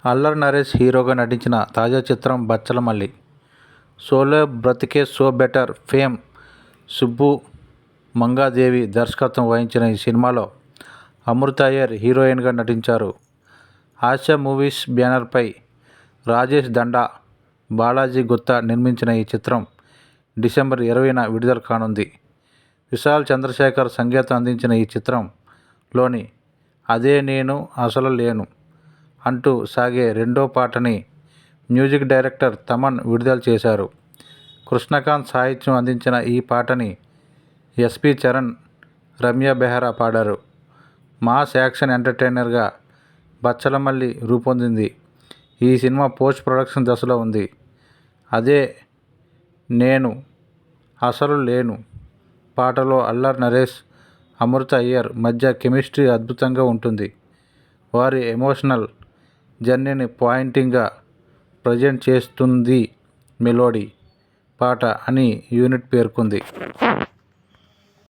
అల్లరి నరేష్ హీరోగా నటించిన తాజా చిత్రం బచ్చలమల్లి. సోలో బ్రతికే so better fame Subbu Mangadevi దర్శకత్వం వహించిన ఈ సినిమాలో అమృత అయ్యర్ హీరోయిన్గా నటించారు. ఆశా మూవీస్ బ్యానర్పై రాజేష్ దండా, బాలాజీ గుత్తా నిర్మించిన ఈ చిత్రం డిసెంబర్ 20న విడుదల కానుంది. విశాల్ చంద్రశేఖర్ సంగీతం అందించిన ఈ చిత్రంలోని అదే నేను అసలు లేను అంటూ సాగే రెండో పాటని మ్యూజిక్ డైరెక్టర్ తమన్ విడుదల చేశారు. కృష్ణకాంత్ సాహిత్యం అందించిన ఈ పాటని ఎస్పి చరణ్, రమ్య బెహ్రా పాడారు. మాస్ యాక్షన్ ఎంటర్టైనర్గా బచ్చలమల్లి రూపొందింది. ఈ సినిమా పోస్ట్ ప్రొడక్షన్ దశలో ఉంది. అదే నేను అసలు లేను పాటలో అల్లరి నరేష్, అమృత అయ్యర్ మధ్య కెమిస్ట్రీ అద్భుతంగా ఉంటుంది. వారి ఎమోషనల్ జర్నీని పాయింటింగ్గా ప్రజెంట్ చేస్తుంది మెలోడీ పాట అని యూనిట్ పేర్కొంది.